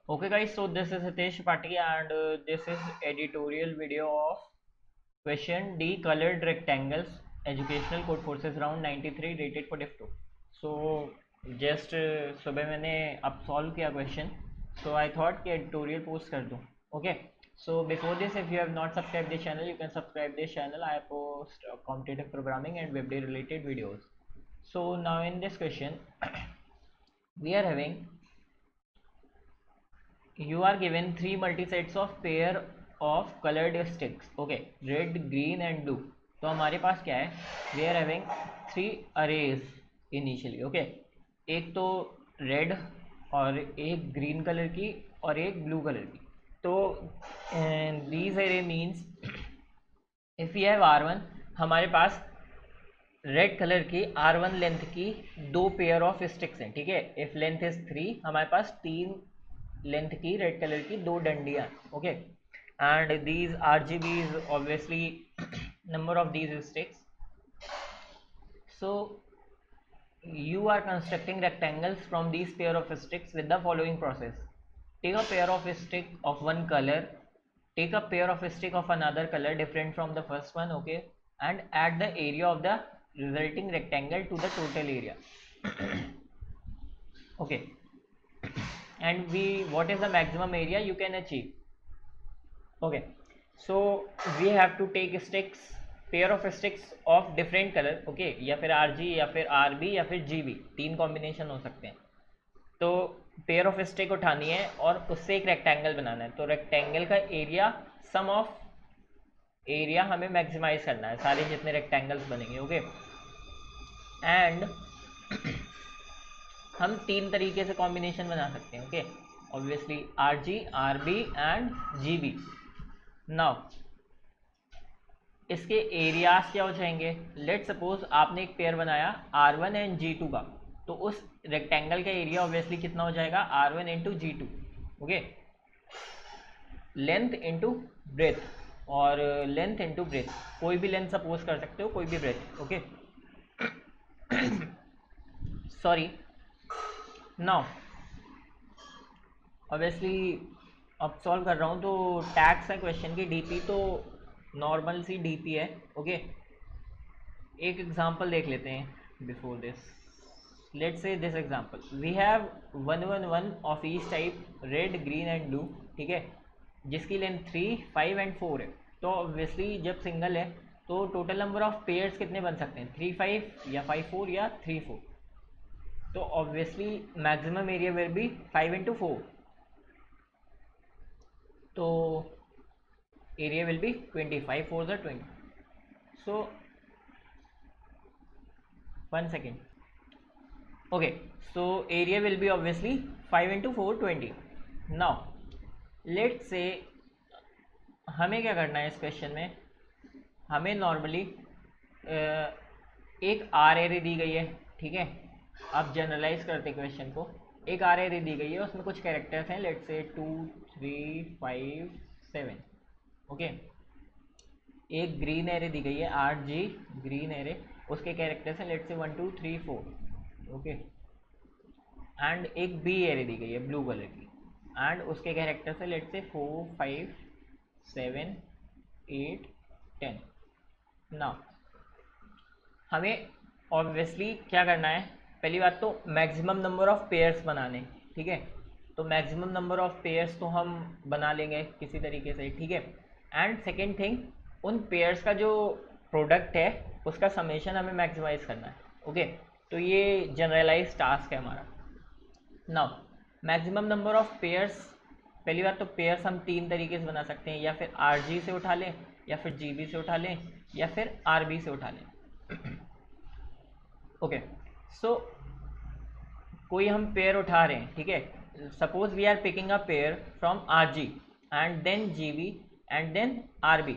Okay guys, so this is Hitesh Pati and this is editorial video of question D colored rectangles educational code forces round 93 rated for diff 2. So just सुबह मैंने अब solve किया question, so I thought कि editorial post कर दूँ. Okay, so before this, if you have not subscribed this channel, you can subscribe this channel. I post competitive programming and web related videos. So now in this question we are having, you are given three multisets of pair of colored sticks. Okay, red, green and blue. तो हमारे पास क्या है, we are having three arrays initially. Okay, एक तो red और एक green colour की और एक ब्लू कलर की. तो these array means if we have R1, हमारे पास रेड कलर की R1 लेंथ की दो पेयर ऑफ स्टिक्स हैं. ठीक है, इफ लेंथ इज 3, हमारे पास तीन लेंथ की रेड कलर की दो डंडियां. Okay, and these RGBs obviously number of these sticks. So you are constructing rectangles from these pair of sticks with the following process. Take a pair of stick of one color, take a pair of stick of another color different from the first one. Okay, and add the area of the resulting rectangle to the total area. Okay, and what is the maximum area you can achieve? Okay, so we have to take sticks, pair of sticks of different colour. Okay, या फिर RG या फिर RB या फिर GB, तीन combination हो सकते हैं. तो पेयर ऑफ स्टिक उठानी है और उससे एक रेक्टेंगल बनाना है. तो रेक्टेंगल का एरिया, सम ऑफ एरिया हमें मैक्सिमाइज करना है, सारे जितने रेक्टेंगल्स बनेंगे. ओके, एंड हम तीन तरीके से कॉम्बिनेशन बना सकते हैं. Okay, obviously RG, RB and GB. Now इसके एरियाज क्या हो जाएंगे. लेट सपोज आपने एक पेयर बनाया R1 एंड G2 का, तो उस रेक्टेंगल का एरिया ऑब्वियसली कितना हो जाएगा, R1 into G2. Okay, length into breadth, और लेंथ इंटू ब्रेथ, कोई भी लेंथ सपोज कर सकते हो, कोई भी breadth. Okay, sorry. Now obviously अब सॉल्व कर रहा हूँ, तो टैक्स है क्वेश्चन की DP, तो नॉर्मल सी DP है. ओके, एक एग्जांपल देख लेते हैं before this. Let's say this example, we have 1 1 1 of each type, red, green and blue. ठीक है, जिसकी लेंथ 3, 5 एंड 4 है. तो ऑब्वियसली जब सिंगल है तो टोटल नंबर ऑफ पेयर्स कितने बन सकते हैं, 3 5 या 5 4 या 3 4. तो obviously maximum area will be 5 into 4. तो area will be 25, 4 the 20. So 1 second. Okay, so area will be obviously 5 into 4, 20. Now let's say हमें क्या करना है इस क्वेश्चन में, हमें नॉर्मली एक आर एरे दी गई है. ठीक है, अब जनरलाइज करते क्वेश्चन को. एक आर एरे दी गई है, उसमें कुछ कैरेक्टर्स हैं, लेट्स से 2 3 5 7. ओके, एक ग्रीन एरे दी गई है, RG ग्रीन एरे, उसके कैरेक्टर्स हैं लेट्स से 1 2 3 4. ओके, एंड एक बी एरे दी गई है ब्लू कलर की, एंड उसके कैरेक्टर्स है लेट्स से 4 5 7 8 10. नाउ हमें ऑब्वियसली क्या करना है, पहली बात तो मैक्सिमम नंबर ऑफ पेयर्स बनाने. ठीक है, तो मैक्सिमम नंबर ऑफ पेयर्स तो हम बना लेंगे किसी तरीके से. ठीक है, एंड सेकेंड थिंग, उन पेयर्स का जो प्रोडक्ट है उसका समेशन हमें मैक्सिमाइज करना है. ओके, तो ये जनरलाइज टास्क है हमारा. Now maximum number of pairs, पहली बात तो पेयर्स हम तीन तरीके से बना सकते हैं, या फिर RG से उठा लें, या फिर GB से उठा लें, या फिर RB से उठा लें. ओके, सो कोई हम पेयर उठा रहे हैं. ठीक है, suppose we are picking a pair from RG and then GB and then RB,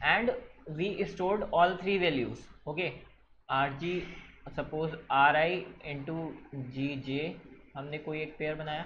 and we stored all three values. Okay, RG suppose RI into GJ, हमने कोई एक पेयर बनाया,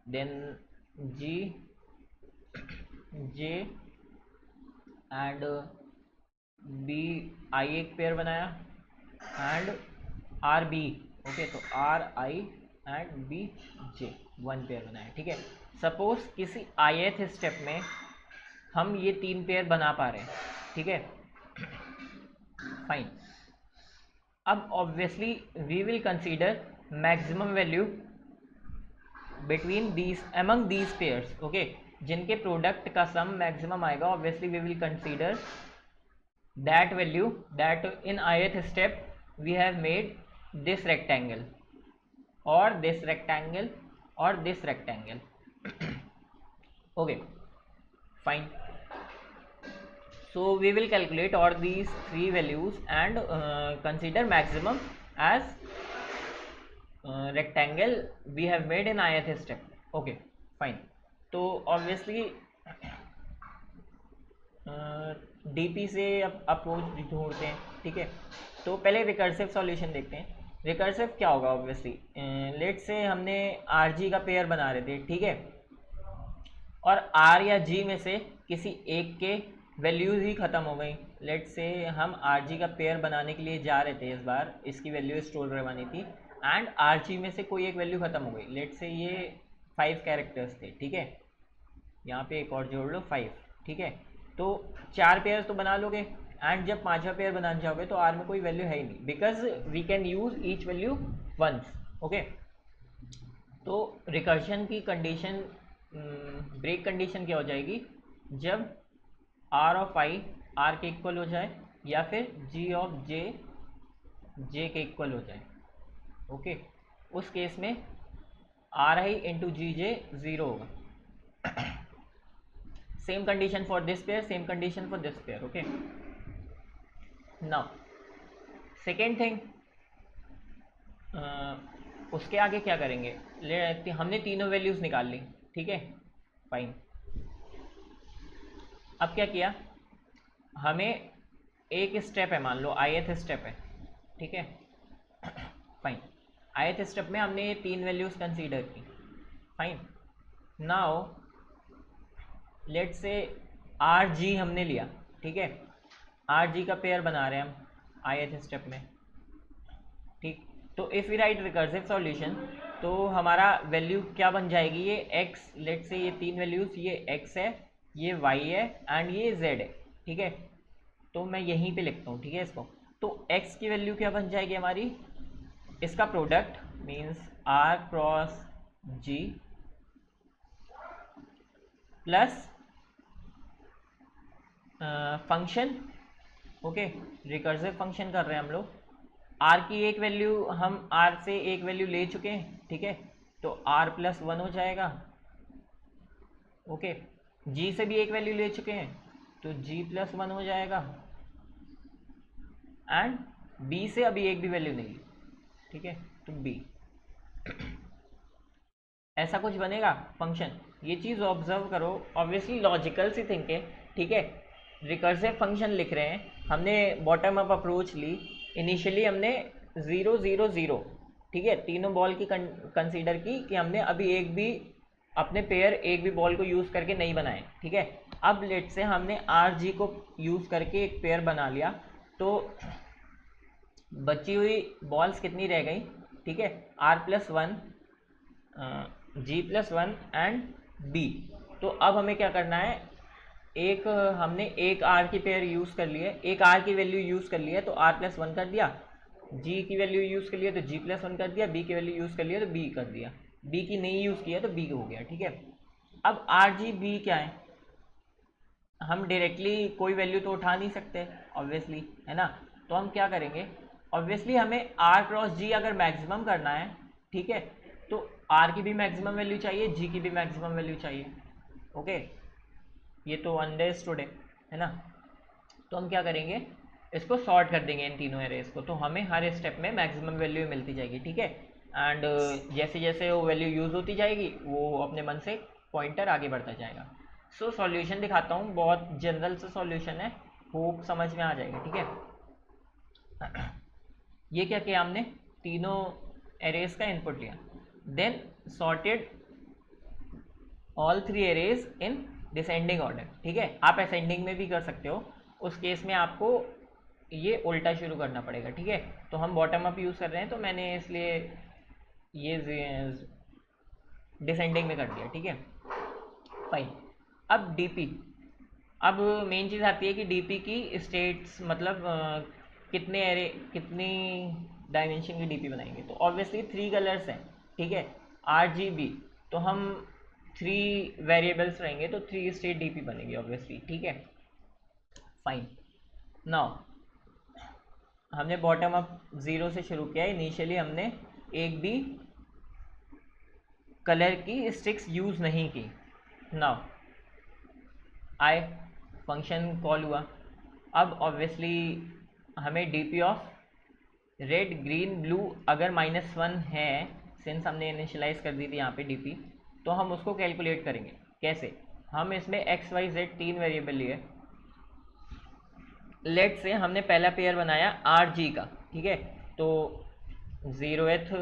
देन GJ एंड BI एक pair बनाया, and RB. Okay, तो RI and BJ. One pair बनाया, ठीक है। सपोज किसी ith स्टेप में हम ये 3 पेयर बना पा रहे हैं, ठीक है, फाइन। अब obviously we will consider maximum value between these among these pairs, okay, जिनके प्रोडक्ट का सम मैक्सिमम आएगा। Obviously we will consider that value that in ith step we have made this rectangle or this rectangle or this rectangle. Okay, fine. So we will calculate all these three values and consider maximum as rectangle we have made in ith step. Okay, fine. तो obviously DP से approach ढूंढते हैं, ठीक है। तो पहले recursive solution देखते हैं। रिकर्सिव क्या होगा, ऑब्वियसली लेट से हमने आर जी का पेयर बना रहे थे, ठीक है, और आर या जी में से किसी एक के वैल्यूज ही ख़त्म हो गई। लेट से हम आर जी का पेयर बनाने के लिए जा रहे थे, इस बार इसकी वैल्यू स्टोर करवानी थी, एंड आर जी में से कोई एक वैल्यू ख़त्म हो गई। लेट से ये 5 कैरेक्टर्स थे, ठीक है, यहाँ पे एक और जोड़ लो 5, ठीक है। तो 4 पेयर तो बना लोगे, एंड जब 5वां पेयर बनाने जाओगे तो आर में कोई वैल्यू है ही नहीं, because we can use each value once, okay. तो रिकर्शन की कंडीशन, ब्रेक कंडीशन क्या हो जाएगी, जब आर ऑफ आई आर के इक्वल हो जाए या फिर जी ऑफ जे जे के इक्वल हो जाए, ओके। उस केस में आर आई इंटू जी जे 0 होगा। same condition for this pair, same condition for this pair, okay. Now second thing, उसके आगे क्या करेंगे, हमने तीनों वैल्यूज निकाल ली, ठीक है, फाइन। अब क्या किया, हमें एक स्टेप है, मान लो ith स्टेप है, ठीक है, फाइन। ith स्टेप में हमने ये 3 वैल्यूज कंसीडर की, फाइन। नाउ लेट से आर जी हमने लिया, ठीक है, आर जी का पेयर बना रहे हैं हम ith स्टेप में, ठीक। तो if we write recursive solution तो हमारा वैल्यू क्या बन जाएगी, ये x, लेट से ये 3 वैल्यूज, ये x है, ये y है एंड ये z है, ठीक है। तो मैं यहीं पे लिखता हूँ, ठीक है, इसको। तो x की वैल्यू क्या बन जाएगी हमारी, इसका product means r cross g plus function, okay, recursive function कर रहे हैं हम लोग। आर की एक वैल्यू, हम आर से एक वैल्यू ले चुके हैं, ठीक है, तो आर प्लस 1 हो जाएगा, ओके। जी से भी एक वैल्यू ले चुके हैं तो जी प्लस 1 हो जाएगा, एंड बी से अभी एक भी वैल्यू नहीं ली, ठीक है, तो बी। ऐसा कुछ बनेगा फंक्शन, ये चीज़ ऑब्जर्व करो। ऑब्वियसली लॉजिकल सी थिंक है, ठीक है। रिकर्सिव फंक्शन लिख रहे हैं, हमने बॉटम अप अप्रोच ली। इनिशियली हमने 0 0 0, ठीक है, तीनों बॉल की कंसीडर की कि हमने अभी एक भी अपने पेयर एक भी बॉल को यूज़ करके नहीं बनाए, ठीक है। अब लेट से हमने आर जी को यूज़ करके एक पेयर बना लिया, तो बची हुई बॉल्स कितनी रह गई, ठीक है, R plus 1, G plus 1 and B. तो अब हमें क्या करना है, एक हमने एक आर की पेयर यूज़ कर ली है, एक आर की वैल्यू यूज़ कर ली है तो आर प्लस 1 कर दिया, जी की वैल्यू यूज़ कर लिया तो जी प्लस 1 कर दिया, बी की वैल्यू यूज़ कर लिया तो बी कर दिया, बी की नहीं यूज़ किया तो बी हो गया, ठीक है। अब आर जी बी क्या है, हम डायरेक्टली कोई वैल्यू तो उठा नहीं सकते ऑब्वियसली, है ना। तो हम क्या करेंगे, ऑब्वियसली हमें आर क्रॉस जी अगर मैक्सिमम करना है, ठीक है, तो आर की भी मैक्सिमम वैल्यू चाहिए, जी की भी मैक्सिमम वैल्यू चाहिए, ओके। ये तो अंडरस्टूड है ना। तो हम क्या करेंगे, इसको सॉर्ट कर देंगे इन तीनों एरेज को, तो हमें हर स्टेप में मैक्सिमम वैल्यू मिलती जाएगी, ठीक है। एंड जैसे जैसे वो वैल्यू यूज़ होती जाएगी वो अपने मन से पॉइंटर आगे बढ़ता जाएगा। सो सॉल्यूशन दिखाता हूँ, बहुत जनरल सा सॉल्यूशन है, होप समझ में आ जाएगा, ठीक है। ये क्या किया हमने, तीनों एरेज का इनपुट लिया, then sorted all 3 arrays in descending order, ठीक है। आप असेंडिंग में भी कर सकते हो, उस केस में आपको ये उल्टा शुरू करना पड़ेगा, ठीक है। तो हम बॉटम अप यूज़ कर रहे हैं तो मैंने इसलिए ये डिसेंडिंग में कर दिया, ठीक है फाइन। अब डीपी, अब मेन चीज़ आती है कि डीपी की स्टेट्स मतलब कितने एरे कितनी डायमेंशन की डीपी बनाएंगे। तो ऑब्वियसली 3 कलर्स हैं, ठीक है RGB, तो हम 3 वेरिएबल्स रहेंगे तो 3 स्टेट डीपी बनेगी ऑब्वियसली, ठीक है फाइन। नाउ हमने बॉटम अप 0 से शुरू किया। इनिशियली हमने एक भी कलर की स्टिक्स यूज़ नहीं की। नाउ आई फंक्शन कॉल हुआ। अब ऑब्वियसली हमें DP of red green blue अगर -1 है, सिंस हमने इनिशियलाइज कर दी थी यहाँ पे डीपी, तो हम उसको कैलकुलेट करेंगे। कैसे? हम इसमें XYZ 3 वेरिएबल लिए। लेट से हमने पहला पेयर बनाया RG का, ठीक है, तो 0th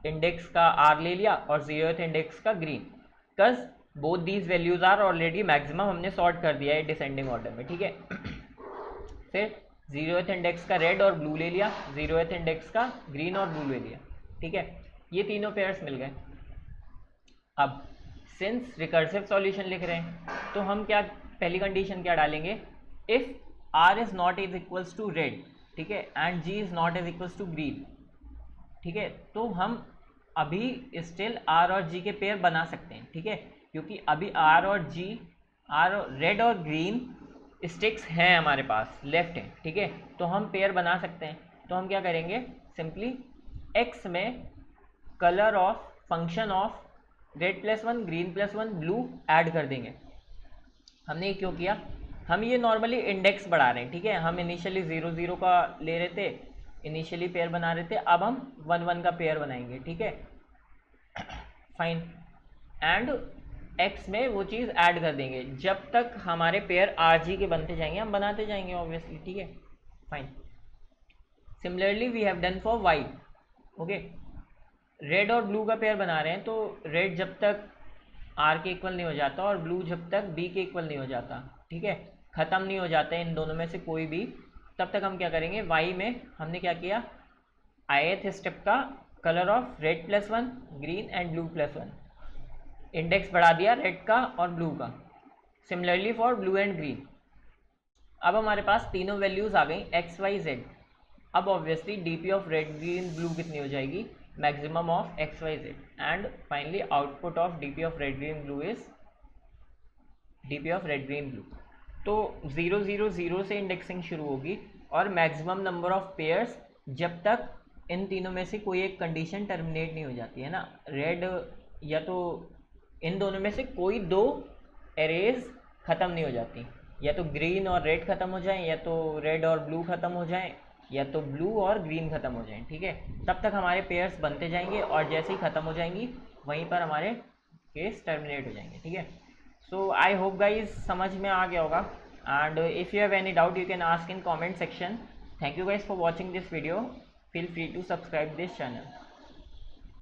इंडेक्स का R ले लिया और 0th इंडेक्स का green, because both these values are already maximum हमने सॉर्ट कर दिया है डिसेंडिंग ऑर्डर में, ठीक है फिर 0th इंडेक्स का रेड और ब्लू ले लिया, 0th इंडेक्स का ग्रीन और ब्लू ले लिया, ठीक है ये तीनों पेयर्स मिल गए। अब सिंस रिकर्सिव सॉल्यूशन लिख रहे हैं तो हम क्या पहली कंडीशन क्या डालेंगे, if R is not is equals to red, ठीक है and G is not is equals to green, ठीक है तो हम अभी स्टिल R और G के पेयर बना सकते हैं, ठीक है क्योंकि अभी R और G, रेड और ग्रीन स्टिक्स हैं हमारे पास लेफ्ट हैं, ठीक है तो हम पेयर बना सकते हैं। तो हम क्या करेंगे, सिंपली X में colour of function of red +1 green +1 blue add कर देंगे। हमने ये क्यों किया, हम ये नॉर्मली इंडेक्स बढ़ा रहे हैं, ठीक है हम इनिशियली 0 का ले रहे थे, इनिशियली पेयर बना रहे थे, अब हम 1 का पेयर बनाएंगे, ठीक है फाइन एंड X में वो चीज़ ऐड कर देंगे। जब तक हमारे पेयर RG के बनते जाएंगे हम बनाते जाएंगे ऑब्वियसली, ठीक है fine. Similarly we have done for Y, okay red और ब्लू का पेयर बना रहे हैं, तो रेड जब तक R के इक्वल नहीं हो जाता और ब्लू जब तक B के इक्वल नहीं हो जाता, ठीक है ख़त्म नहीं हो जाता इन दोनों में से कोई भी, तब तक हम क्या करेंगे, Y में हमने क्या किया, ith स्टेप का colour of red +1 green and blue +1 index बढ़ा दिया रेड का और ब्लू का। Similarly for blue and green. अब हमारे पास तीनों वैल्यूज़ आ गई XYZ। अब obviously DP of red green blue कितनी हो जाएगी, maximum of XYZ and finally output of DP of red green blue is DP of red green blue. तो 0 0 0 से इंडेक्सिंग शुरू होगी और मैक्सिमम नंबर ऑफ पेयर्स जब तक इन तीनों में से कोई एक कंडीशन टर्मिनेट नहीं हो जाती है ना, रेड या तो इन दोनों में से कोई 2 एरेज ख़त्म नहीं हो जाती, या तो ग्रीन और रेड ख़त्म हो जाएं, या तो रेड और ब्लू ख़त्म हो जाएं, या तो ब्लू और ग्रीन ख़त्म हो जाएं, ठीक है तब तक हमारे पेयर्स बनते जाएंगे और जैसे ही ख़त्म हो जाएंगी वहीं पर हमारे केस टर्मिनेट हो जाएंगे, ठीक है। सो आई होप गाइज समझ में आ गया होगा and if you have any doubt you can ask in comment section. Thank you guys for watching this video, feel free to subscribe this channel.